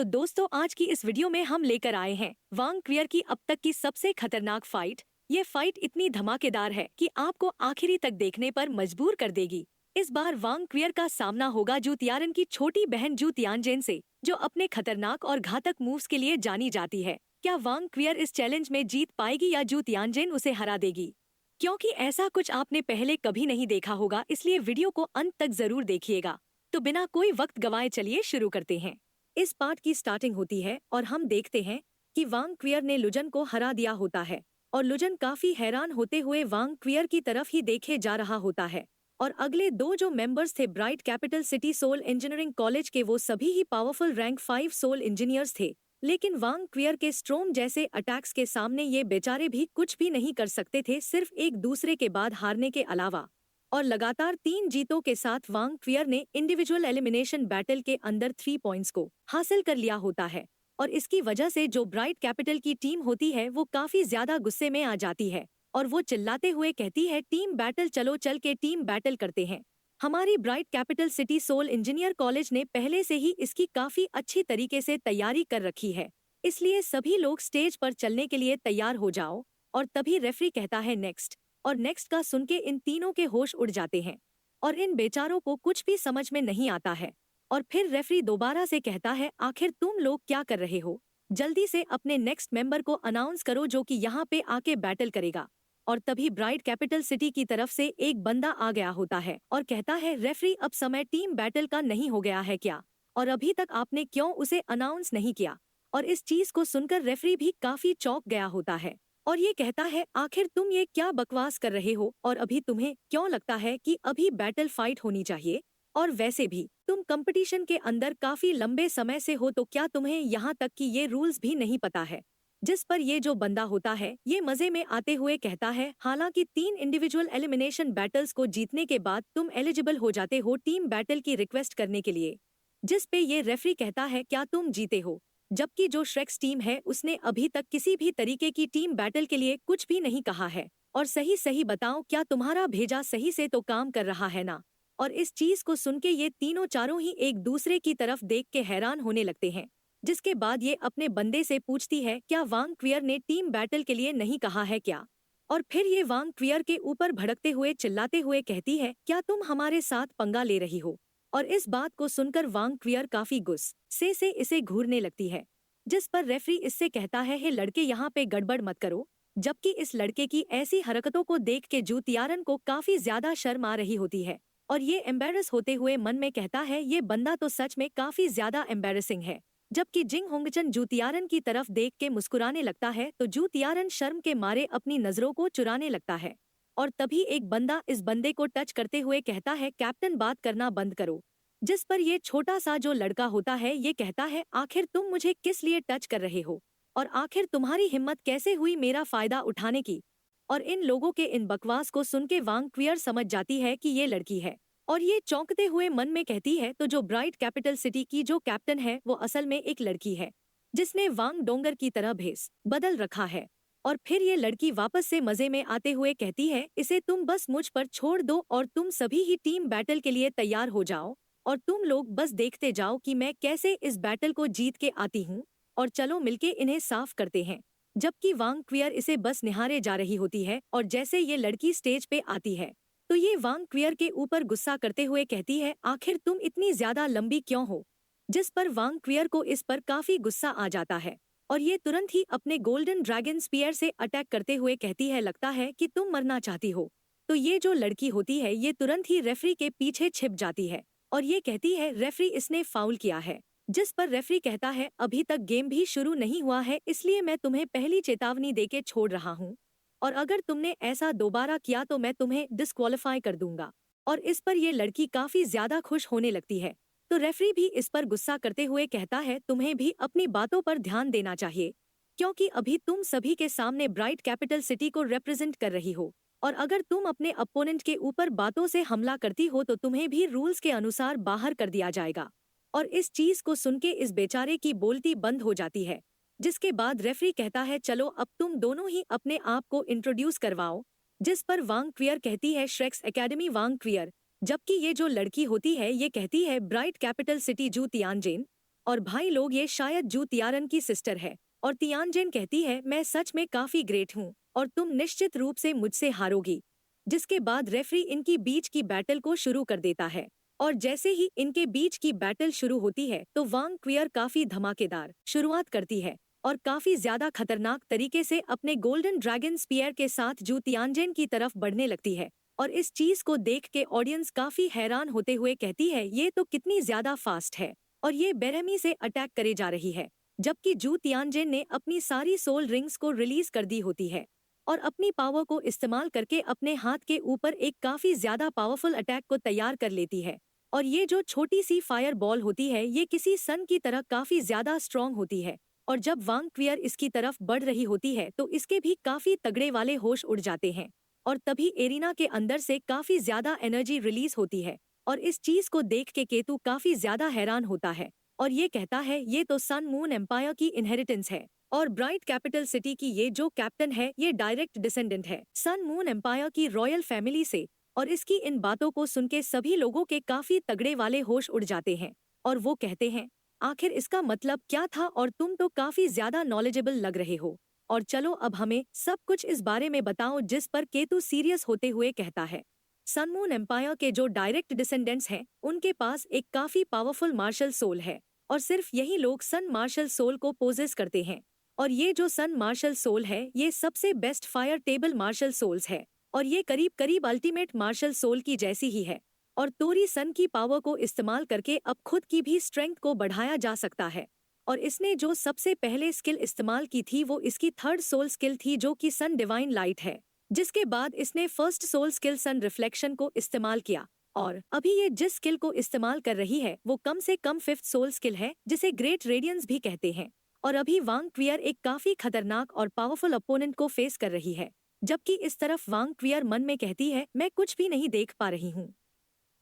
तो दोस्तों, आज की इस वीडियो में हम लेकर आए हैं वांग क्वियर की अब तक की सबसे खतरनाक फाइट। ये फाइट इतनी धमाकेदार है कि आपको आखिरी तक देखने पर मजबूर कर देगी। इस बार वांग क्वियर का सामना होगा जू तियारन की छोटी बहन जू तियानजेन से, जो अपने खतरनाक और घातक मूव्स के लिए जानी जाती है। क्या वांग क्वियर इस चैलेंज में जीत पाएगी या जू तियानजेन उसे हरा देगी? क्योंकि ऐसा कुछ आपने पहले कभी नहीं देखा होगा, इसलिए वीडियो को अंत तक जरूर देखिएगा। तो बिना कोई वक्त गवाए चलिए शुरू करते हैं। इस पार्ट की स्टार्टिंग होती है और हम देखते हैं कि वांग क्वियर ने लुजन को हरा दिया होता है और लुजन काफी हैरान होते हुए वांग क्वियर की तरफ ही देखे जा रहा होता है। और अगले दो जो मेंबर्स थे bright capital city soul engineering college के, वो सभी ही पावरफुल रैंक 5 सोल इंजीनियर्स थे। लेकिन वांग क्वियर के स्ट्रोम जैसे अटैक्स के सामने ये बेचारे भी कुछ भी नहीं कर सकते थे, सिर्फ एक दूसरे के बाद हारने के अलावा। और लगातार 3 जीतों के साथ वांग क्वियर ने इंडिविजुअल एलिमिनेशन बैटल के अंदर 3 पॉइंट्स को हासिल कर लिया होता है। और इसकी वजह से जो ब्राइट कैपिटल की टीम होती है वो काफी ज्यादा गुस्से में आ जाती है और वो चिल्लाते हुए कहती है, टीम बैटल, चलो चल के टीम बैटल करते हैं। हमारी bright capital city soul engineer college ने पहले से ही इसकी काफी अच्छी तरीके से तैयारी कर रखी है, इसलिए सभी लोग स्टेज पर चलने के लिए तैयार हो जाओ। और तभी रेफरी कहता है नेक्स्ट, और नेक्स्ट का सुन के इन तीनों के होश उड़ जाते हैं और इन बेचारों को कुछ भी समझ में नहीं आता है। और फिर रेफरी दोबारा से कहता है, आखिर तुम लोग क्या कर रहे हो? जल्दी से अपने नेक्स्ट मेंबर को अनाउंस करो जो कि यहाँ पे आके बैटल करेगा। और तभी ब्राइट कैपिटल सिटी की तरफ से एक बंदा आ गया होता है और कहता है, रेफरी, अब समय टीम बैटल का नहीं हो गया है क्या? और अभी तक आपने क्यों उसे अनाउंस नहीं किया? और इस चीज को सुनकर रेफरी भी काफी चौंक गया होता है और ये कहता है, आखिर तुम ये क्या बकवास कर रहे हो? और अभी तुम्हें क्यों लगता है कि अभी बैटल फाइट होनी चाहिए? और वैसे भी तुम कंपटीशन के अंदर काफी लंबे समय से हो, तो क्या तुम्हें यहाँ तक कि ये रूल्स भी नहीं पता है? जिस पर ये जो बंदा होता है ये मजे में आते हुए कहता है, हालांकि 3 इंडिविजुअल एलिमिनेशन बैटल्स को जीतने के बाद तुम एलिजिबल हो जाते हो टीम बैटल की रिक्वेस्ट करने के लिए। जिस पे ये रेफरी कहता है, क्या तुम जीते हो? जबकि जो श्रेक्स टीम है उसने अभी तक किसी भी तरीके की टीम बैटल के लिए कुछ भी नहीं कहा है। और सही सही बताओ, क्या तुम्हारा भेजा सही से तो काम कर रहा है ना? और इस चीज को सुन के ये तीनों चारों ही एक दूसरे की तरफ देख के हैरान होने लगते हैं। जिसके बाद ये अपने बंदे से पूछती है, क्या वांग क्वियर ने टीम बैटल के लिए नहीं कहा है क्या? और फिर ये वांग क्वियर के ऊपर भड़कते हुए चिल्लाते हुए कहती है, क्या तुम हमारे साथ पंगा ले रही हो? और इस बात को सुनकर वांग क्वियर काफी गुस्से से इसे घूरने लगती है। जिस पर रेफरी इससे कहता है, हे लड़के, यहाँ पे गड़बड़ मत करो। जबकि इस लड़के की ऐसी हरकतों को देख के जू तियारन को काफी ज्यादा शर्म आ रही होती है और ये एम्बेरस होते हुए मन में कहता है, ये बंदा तो सच में काफी ज्यादा एम्बेरसिंग है। जबकि जिंग होंगचन जू तियारन की तरफ देख के मुस्कुराने लगता है तो जू तियारन शर्म के मारे अपनी नजरों को चुराने लगता है। और तभी एक बंदा इस बंदे को टच करते हुए कहता है, कैप्टन, बात करना बंद करो। जिस पर ये छोटा सा जो लड़का होता है ये कहता है, आखिर तुम मुझे किस लिए टच कर रहे हो? और आखिर तुम्हारी हिम्मत कैसे हुई मेरा फायदा उठाने की? और इन लोगों के इन बकवास को सुन के वांग क्वियर समझ जाती है कि ये लड़की है और ये चौंकते हुए मन में कहती है, तो जो ब्राइट कैपिटल सिटी की जो कैप्टन है वो असल में एक लड़की है जिसने वांग डोंगर की तरह भेस बदल रखा है। और फिर ये लड़की वापस से मजे में आते हुए कहती है, इसे तुम बस मुझ पर छोड़ दो और तुम सभी ही टीम बैटल के लिए तैयार हो जाओ और तुम लोग बस देखते जाओ कि मैं कैसे इस बैटल को जीत के आती हूँ और चलो मिलके इन्हें साफ करते हैं। जबकि वांग क्वियर इसे बस निहारे जा रही होती है और जैसे ये लड़की स्टेज पे आती है तो ये वांग क्वियर के ऊपर गुस्सा करते हुए कहती है, आखिर तुम इतनी ज्यादा लंबी क्यों हो? जिस पर वांग क्वियर को इस पर काफी गुस्सा आ जाता है और ये तुरंत ही अपने गोल्डन ड्रैगन स्पीयर से अटैक करते हुए कहती है, लगता है कि तुम मरना चाहती हो। तो ये जो लड़की होती है ये तुरंत ही रेफरी के पीछे छिप जाती है और ये कहती है, रेफरी, इसने फाउल किया है। जिस पर रेफरी कहता है, अभी तक गेम भी शुरू नहीं हुआ है, इसलिए मैं तुम्हें पहली चेतावनी देके छोड़ रहा हूँ और अगर तुमने ऐसा दोबारा किया तो मैं तुम्हें डिस्क्वालीफाई कर दूंगा। और इस पर ये लड़की काफी ज्यादा खुश होने लगती है। तो रेफरी भी इस पर गुस्सा करते हुए कहता है, तुम्हें भी अपनी बातों पर ध्यान देना चाहिए क्योंकि अभी तुम सभी के सामने ब्राइट कैपिटल सिटी को रिप्रेजेंट कर रही हो और अगर तुम अपने अपोनेंट के ऊपर बातों से हमला करती हो तो तुम्हें भी रूल्स के अनुसार बाहर कर दिया जाएगा। और इस चीज को सुन के इस बेचारे की बोलती बंद हो जाती है। जिसके बाद रेफरी कहता है, चलो अब तुम दोनों ही अपने आप को इंट्रोड्यूस करवाओ। जिस पर वांग क्वियर कहती है, श्रेक्स एकेडमी वांग क्वियर। जबकि ये जो लड़की होती है ये कहती है, ब्राइट कैपिटल सिटी जू तियानजेन। और भाई लोग ये शायद जू तियारन की सिस्टर है। और तियानजेन कहती है मैं सच में काफी ग्रेट हूँ और तुम निश्चित रूप से मुझसे हारोगी। जिसके बाद रेफरी इनकी बीच की बैटल को शुरू कर देता है। और जैसे ही इनके बीच की बैटल शुरू होती है तो वांग क्वियर काफी धमाकेदार शुरुआत करती है और काफी ज्यादा खतरनाक तरीके से अपने गोल्डन ड्रैगन स्पीयर के साथ जू तियानजेन की तरफ बढ़ने लगती है। और इस चीज को देख के ऑडियंस काफी हैरान होते हुए कहती है ये तो कितनी ज्यादा फास्ट है और ये बेरहमी से अटैक करे जा रही है। जबकि जू तियानजेन ने अपनी सारी सोल रिंग्स को रिलीज कर दी होती है और अपनी पावर को इस्तेमाल करके अपने हाथ के ऊपर एक काफी ज्यादा पावरफुल अटैक को तैयार कर लेती है। और ये जो छोटी सी फायर बॉल होती है ये किसी सन की तरह काफी ज्यादा स्ट्रॉन्ग होती है। और जब वांग क्वियर इसकी तरफ बढ़ रही होती है तो इसके भी काफी तगड़े वाले होश उड़ जाते हैं। और तभी एरिना के अंदर से काफी ज्यादा एनर्जी रिलीज होती है। और इस चीज को देख के केतु काफी ज्यादा हैरान होता है और ये कहता है ये तो सन मून एम्पायर की इनहेरिटेंस है और ब्राइट कैपिटल सिटी की ये जो कैप्टन है ये डायरेक्ट डिसेंडेंट है सन मून एम्पायर की रॉयल फैमिली से। और इसकी इन बातों को सुन के सभी लोगों के काफी तगड़े वाले होश उड़ जाते हैं और वो कहते हैं आखिर इसका मतलब क्या था और तुम तो काफी ज्यादा नॉलेजेबल लग रहे हो। और चलो अब हमें सब कुछ इस बारे में बताओ। जिस पर केतु सीरियस होते हुए कहता है सन मून एम्पायर के जो डायरेक्ट डिसेंडेंट्स हैं उनके पास एक काफी पावरफुल मार्शल सोल है और सिर्फ यही लोग सन मार्शल सोल को पोजेस करते हैं। और ये जो सन मार्शल सोल है ये सबसे best fire table martial souls है और ये करीब करीब अल्टीमेट मार्शल सोल की जैसी ही है। और तोरी सन की पावर को इस्तेमाल करके अब खुद की भी स्ट्रेंथ को बढ़ाया जा सकता है। और इसने जो सबसे पहले स्किल इस्तेमाल की थी वो इसकी थर्ड सोल स्किल थी जो कि सन डिवाइन लाइट है। जिसके बाद इसने फर्स्ट सोल स्किल सन रिफ्लेक्शन को इस्तेमाल किया और अभी ये जिस स्किल को इस्तेमाल कर रही है वो कम से कम फिफ्थ सोल स्किल है जिसे ग्रेट रेडियंस भी कहते हैं। और अभी वांग क्वियर एक काफी खतरनाक और पावरफुल अपोनेंट को फेस कर रही है। जबकि इस तरफ वांग क्वियर मन में कहती है मैं कुछ भी नहीं देख पा रही हूँ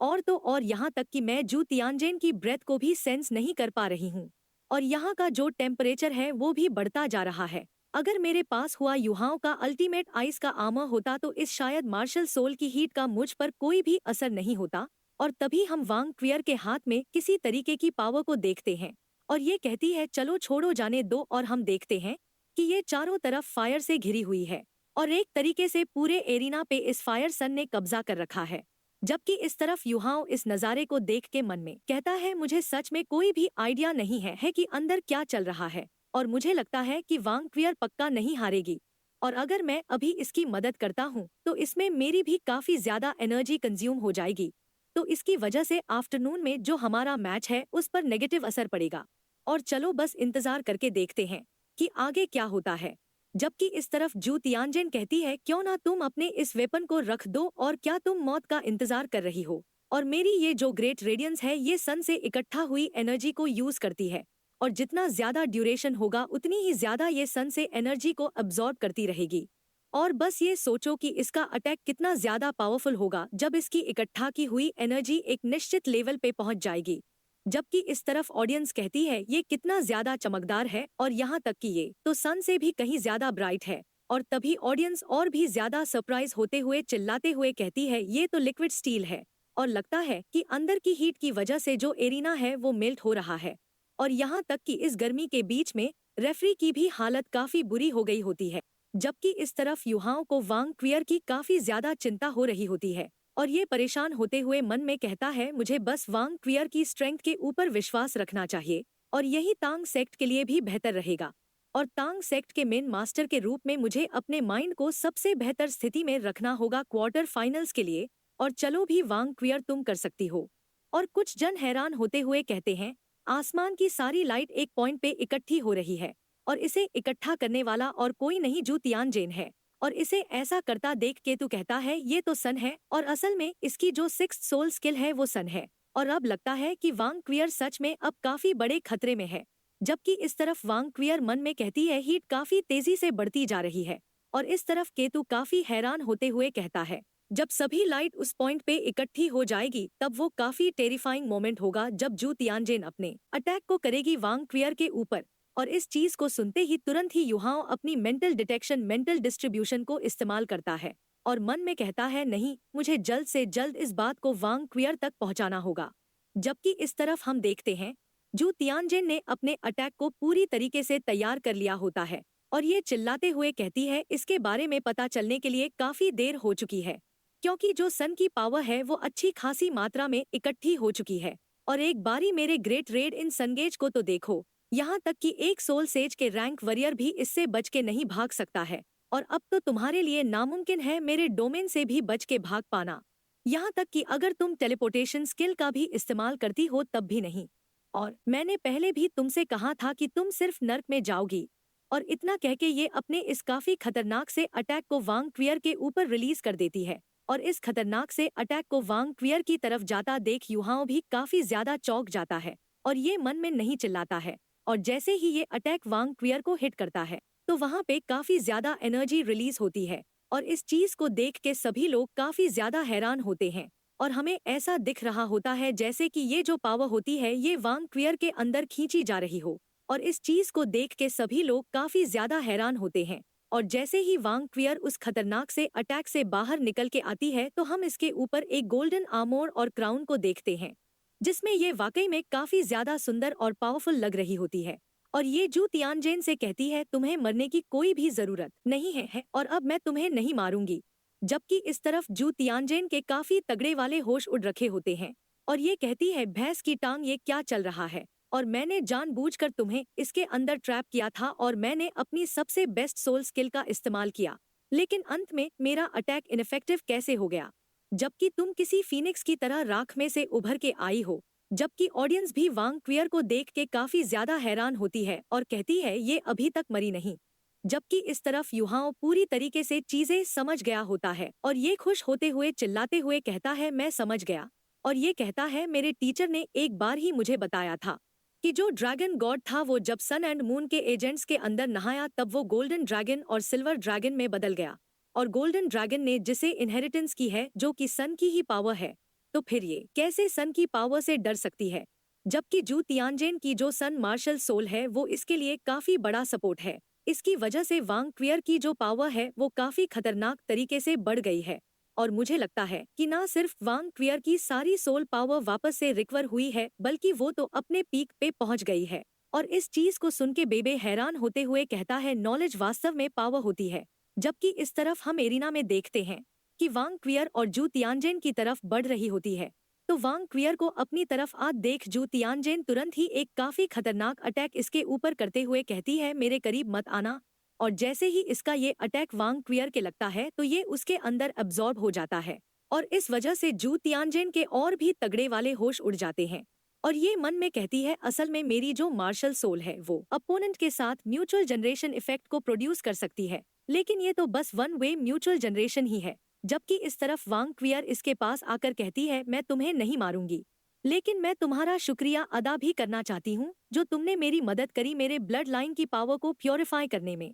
और तो और यहाँ तक कि मैं जू तियानजेन की ब्रेथ को भी सेंस नहीं कर पा रही हूँ। और यहाँ का जो टेम्परेचर है वो भी बढ़ता जा रहा है। अगर मेरे पास हुआ युहाओं का अल्टीमेट आइस का आर्मर होता तो इस शायद मार्शल सोल की हीट का मुझ पर कोई भी असर नहीं होता। और तभी हम वांग क्वियर के हाथ में किसी तरीके की पावर को देखते हैं और ये कहती है चलो छोड़ो जाने दो। और हम देखते हैं कि ये चारों तरफ फायर से घिरी हुई है और एक तरीके से पूरे एरिना पे इस फायर सन ने कब्जा कर रखा है। जबकि इस तरफ युहाओं इस नज़ारे को देख के मन में कहता है मुझे सच में कोई भी आइडिया नहीं है कि अंदर क्या चल रहा है और मुझे लगता है कि वांग क्वियर पक्का नहीं हारेगी। और अगर मैं अभी इसकी मदद करता हूँ तो इसमें मेरी भी काफी ज्यादा एनर्जी कंज्यूम हो जाएगी। तो इसकी वजह से आफ्टरनून में जो हमारा मैच है उस पर नेगेटिव असर पड़ेगा। और चलो बस इंतजार करके देखते हैं कि आगे क्या होता है। जबकि इस तरफ जू तियानजेन कहती है क्यों ना तुम अपने इस वेपन को रख दो और क्या तुम मौत का इंतजार कर रही हो। और मेरी ये जो ग्रेट रेडियंस है ये सन से इकट्ठा हुई एनर्जी को यूज करती है और जितना ज्यादा ड्यूरेशन होगा उतनी ही ज्यादा ये सन से एनर्जी को अब्सॉर्ब करती रहेगी। और बस ये सोचो कि इसका अटैक कितना ज्यादा पावरफुल होगा जब इसकी इकट्ठा की हुई एनर्जी एक निश्चित लेवल पे पहुंच जाएगी। जबकि इस तरफ ऑडियंस कहती है ये कितना ज्यादा चमकदार है और यहाँ तक कि ये तो सन से भी कहीं ज्यादा ब्राइट है। और तभी ऑडियंस और भी ज्यादा सरप्राइज होते हुए चिल्लाते हुए कहती है ये तो लिक्विड स्टील है और लगता है कि अंदर की हीट की वजह से जो एरिना है वो मेल्ट हो रहा है। और यहाँ तक कि इस गर्मी के बीच में रेफरी की भी हालत काफी बुरी हो गई होती है। जबकि इस तरफ युहाओं को वांग क्वियर की काफी ज्यादा चिंता हो रही होती है और ये परेशान होते हुए मन में कहता है मुझे बस वांग क्वियर की स्ट्रेंथ के ऊपर विश्वास रखना चाहिए और यही तांग सेक्ट के लिए भी बेहतर रहेगा। और तांग सेक्ट के मेन मास्टर के रूप में मुझे अपने माइंड को सबसे बेहतर स्थिति में रखना होगा क्वार्टर फाइनल्स के लिए। और चलो भी वांग क्वियर तुम कर सकती हो। और कुछ जन हैरान होते हुए कहते हैं आसमान की सारी लाइट एक पॉइंट पे इकट्ठी हो रही है और इसे इकट्ठा करने वाला और कोई नहीं जू तियानजेन है। और इसे ऐसा करता देख के तू कहता है ये तो सन है और असल में इसकी जो सिक्स्थ सोल स्किल है वो सन है। और अब लगता है कि वांग क्वियर सच में अब काफी बड़े खतरे में है। जबकि इस तरफ वांग क्वियर मन में कहती है हीट काफी तेजी से बढ़ती जा रही है। और इस तरफ केतु काफी हैरान होते हुए कहता है जब सभी लाइट उस पॉइंट पे इकट्ठी हो जाएगी तब वो काफी टेरिफाइंग मोमेंट होगा जब जू तियानजेन अपने अटैक को करेगी वांग क्वियर के ऊपर। और इस चीज को सुनते ही तुरंत ही युहाओं अपनी मेंटल डिटेक्शन मेंटल डिस्ट्रीब्यूशन को इस्तेमाल करता है और मन में कहता है नहीं मुझे जल्द से जल्द इस बात को वांग क्वियर तक पहुंचाना होगा। जबकि इस तरफ हम देखते हैं जू तियानजेन ने अपने अटैक को पूरी तरीके से तैयार कर लिया होता है और ये चिल्लाते हुए कहती है इसके बारे में पता चलने के लिए काफी देर हो चुकी है, क्योंकि जो सन की पावर है वो अच्छी खासी मात्रा में इकट्ठी हो चुकी है। और एक बारी मेरे ग्रेट रेड इन सनगेज को तो देखो, यहाँ तक कि एक सोल सेज के रैंक वरियर भी इससे बच के नहीं भाग सकता है। और अब तो तुम्हारे लिए नामुमकिन है मेरे डोमेन से भी बच के भाग पाना, यहाँ तक कि अगर तुम टेलीपोर्टेशन स्किल का भी इस्तेमाल करती हो तब भी नहीं। और मैंने पहले भी तुमसे कहा था कि तुम सिर्फ नर्क में जाओगी। और इतना कह के ये अपने इस काफी खतरनाक से अटैक को वांग क्वियर के ऊपर रिलीज कर देती है। और इस खतरनाक से अटैक को वांग क्वियर की तरफ जाता देख युहाओं भी काफी ज्यादा चौंक जाता है और ये मन में नहीं चिल्लाता है। और जैसे ही ये अटैक वांग क्वियर को हिट करता है तो वहाँ पे काफी ज्यादा एनर्जी रिलीज होती है और इस चीज को देख के सभी लोग काफी ज्यादा हैरान होते हैं। और हमें ऐसा दिख रहा होता है जैसे कि ये जो पावर होती है ये वांग क्वियर के अंदर खींची जा रही हो। और इस चीज को देख के सभी लोग काफी ज्यादा हैरान होते हैं। और जैसे ही वांग क्वियर उस खतरनाक से अटैक से बाहर निकल के आती है तो हम इसके ऊपर एक गोल्डन आर्मोर और क्राउन को देखते हैं, जिसमें ये वाकई में काफी ज्यादा सुंदर और पावरफुल लग रही होती है। और ये जू तियानजेन से कहती है तुम्हें मरने की कोई भी जरूरत नहीं है और अब मैं तुम्हें नहीं मारूंगी। जबकि इस तरफ जू तियानजेन के काफी तगड़े वाले होश उड़ रखे होते हैं और ये कहती है भैंस की टांग ये क्या चल रहा है, और मैंने जानबूझकर तुम्हें इसके अंदर ट्रैप किया था और मैंने अपनी सबसे बेस्ट सोल स्किल का इस्तेमाल किया, लेकिन अंत में मेरा अटैक इनफेक्टिव कैसे हो गया, जबकि तुम किसी फीनिक्स की तरह राख में से उभर के आई हो। जबकि ऑडियंस भी वांग क्वियर को देख के काफी ज्यादा हैरान होती है और कहती है ये अभी तक मरी नहीं। जबकि इस तरफ युहाओं पूरी तरीके से चीजें समझ गया होता है और ये खुश होते हुए चिल्लाते हुए कहता है मैं समझ गया। और ये कहता है मेरे टीचर ने एक बार ही मुझे बताया था कि जो ड्रैगन गॉड था वो जब सन एंड मून के एजेंट्स के अंदर नहाया तब वो गोल्डन ड्रैगन और सिल्वर ड्रैगन में बदल गया। और गोल्डन ड्रैगन ने जिसे इनहेरिटेंस की है जो कि सन की ही पावर है, तो फिर ये कैसे सन की पावर से डर सकती है। जबकि जू तियानजेन की जो सन मार्शल सोल है वो इसके लिए काफी बड़ा सपोर्ट है। इसकी वजह से वांग क्वियर की जो पावर है वो काफी खतरनाक तरीके से बढ़ गई है। और मुझे लगता है कि ना सिर्फ वांग क्वियर की सारी सोल पावर वापस से रिकवर हुई है बल्कि वो तो अपने पीक पे पहुंच गई है। और इस चीज को सुन के बेबे हैरान होते हुए कहता है नॉलेज वास्तव में पावर होती है। जबकि इस तरफ हम एरिना में देखते हैं कि वांग क्वियर और जू तियानजेन की तरफ बढ़ रही होती है, तो वांग क्वियर को अपनी तरफ आ देख जू तियानजेन तुरंत ही एक काफी खतरनाक अटैक इसके ऊपर करते हुए कहती है मेरे करीब मत आना। और जैसे ही इसका ये अटैक वांग क्वियर के लगता है तो ये उसके अंदर अब्सॉर्ब हो जाता है और इस वजह से जू तियानजेन के और भी तगड़े वाले होश उड़ जाते हैं। और ये मन में कहती है असल में मेरी जो मार्शल सोल है वो अपोनेंट के साथ म्यूचुअल जनरेशन इफेक्ट को प्रोड्यूस कर सकती है, लेकिन ये तो बस वन वे म्यूचुअल जनरेशन ही है। जबकि इस तरफ वांग क्वियर इसके पास आकर कहती है मैं तुम्हें नहीं मारूंगी, लेकिन मैं तुम्हारा शुक्रिया अदा भी करना चाहती हूँ जो तुमने मेरी मदद करी मेरे ब्लड लाइन की पावर को प्योरीफाई करने में।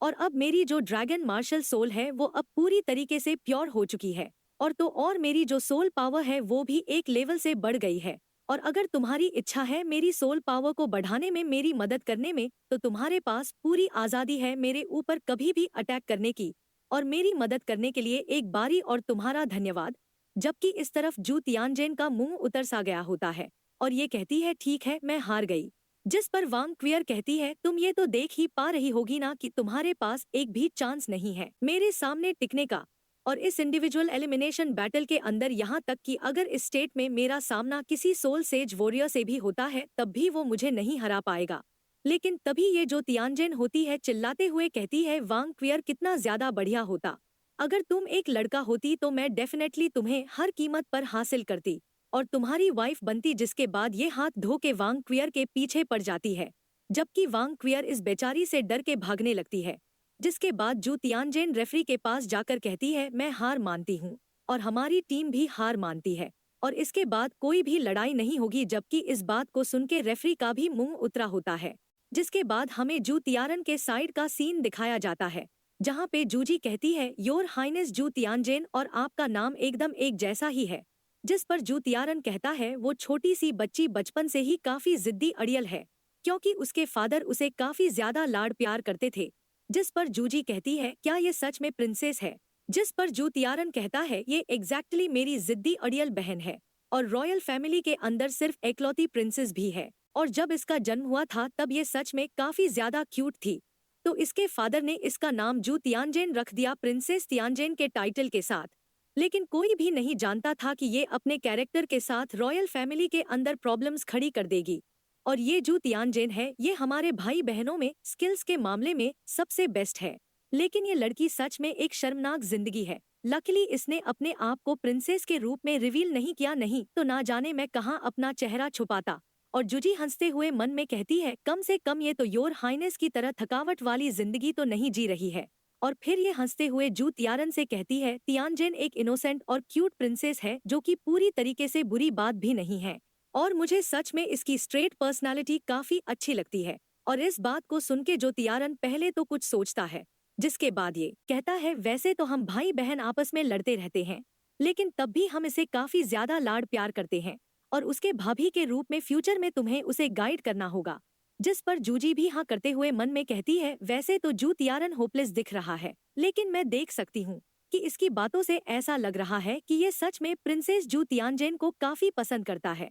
और अब मेरी जो ड्रैगन मार्शल सोल है वो अब पूरी तरीके से प्योर हो चुकी है और तो और मेरी जो सोल पावर है वो भी एक लेवल से बढ़ गई है। और अगर तुम्हारी इच्छा है मेरी सोल पावर को बढ़ाने में मेरी मदद करने में तो तुम्हारे पास पूरी आज़ादी है मेरे ऊपर कभी भी अटैक करने की और मेरी मदद करने के लिए एक बारी और तुम्हारा धन्यवाद। जबकि इस तरफ जू तियानजेन का मुंह उतर सा गया होता है और ये कहती है ठीक है मैं हार गई। जिस पर वांग क्वियर कहती है तुम ये तो देख ही पा रही होगी ना कि तुम्हारे पास एक भी चांस नहीं है मेरे सामने टिकने का। और इस इंडिविजुअल एलिमिनेशन बैटल के अंदर यहाँ तक कि अगर इस स्टेट में मेरा सामना किसी सोल सेज वॉरियर से भी होता है तब भी वो मुझे नहीं हरा पाएगा। लेकिन तभी ये जो तियानजेन होती है चिल्लाते हुए कहती है वांग क्वियर कितना ज्यादा बढ़िया होता, अगर तुम एक लड़का होती तो मैं डेफिनेटली तुम्हें हर कीमत पर हासिल करती और तुम्हारी वाइफ बनती। जिसके बाद ये हाथ धो के वांग क्वियर के पीछे पड़ जाती है, जबकि वांग क्वियर इस बेचारी से डर के भागने लगती है। जिसके बाद जू तियानजेन रेफरी के पास जाकर कहती है मैं हार मानती हूँ और हमारी टीम भी हार मानती है और इसके बाद कोई भी लड़ाई नहीं होगी। जबकि इस बात को सुन के रेफरी का भी मुंह उतरा होता है। जिसके बाद हमें जू तियारन के साइड का सीन दिखाया जाता है जहाँ पे जूजी कहती है योर हाइनेस जू तियानजेन और आपका नाम एकदम एक जैसा ही है। जिस पर जू तियारन कहता है वो छोटी सी बच्ची बचपन से ही काफी जिद्दी अड़ियल है क्योंकि उसके फादर उसे काफी ज्यादा लाड प्यार करते थे। जिस पर जूजी कहती है क्या ये सच में प्रिंसेस है। जिस पर जू तियारन कहता है ये एग्जैक्टली मेरी जिद्दी अड़ियल बहन है और रॉयल फैमिली के अंदर सिर्फ एकलौती प्रिंसेस भी है। और जब इसका जन्म हुआ था तब ये सच में काफी ज्यादा क्यूट थी। तो इसके फादर ने इसका नाम जू तियानजेन रख दिया, प्रिंसेस तियानजेन के टाइटल के साथ। लेकिन कोई भी नहीं जानता था कि ये अपने कैरेक्टर के साथ रॉयल फैमिली के अंदर प्रॉब्लम्स खड़ी कर देगी। और ये जू तियानजेन है, ये हमारे भाई बहनों में स्किल्स के मामले में सबसे बेस्ट है। लेकिन ये लड़की सच में एक शर्मनाक जिंदगी है। लकीली इसने अपने आप को प्रिंसेस के रूप में रिवील नहीं किया, नहीं तो ना जाने मैं कहाँ अपना चेहरा छुपाता। और जुजी हंसते हुए मन में कहती है, कम से कम ये तो योर हाइनेस की तरह थकावट वाली जिंदगी तो नहीं जी रही है। और फिर ये हंसते हुए जू तियारन से कहती है, तियानजेन एक इनोसेंट और क्यूट प्रिंसेस है जो कि पूरी तरीके से बुरी बात भी नहीं है। और मुझे सच में इसकी स्ट्रेट पर्सनालिटी काफी अच्छी लगती है। और इस बात को सुन के जो तियारन पहले तो कुछ सोचता है, जिसके बाद ये कहता है, वैसे तो हम भाई बहन आपस में लड़ते रहते हैं, लेकिन तब भी हम इसे काफी ज्यादा लाड प्यार करते हैं। और उसके भाभी के रूप में फ्यूचर में तुम्हें उसे गाइड करना होगा। जिस पर जूजी भी हाँ करते हुए मन में कहती है, वैसे तो जू तियारन होपलेस दिख रहा है, लेकिन मैं देख सकती हूँ कि इसकी बातों से ऐसा लग रहा है कि ये सच में प्रिंसेस जू तियानजेन को काफी पसंद करता है।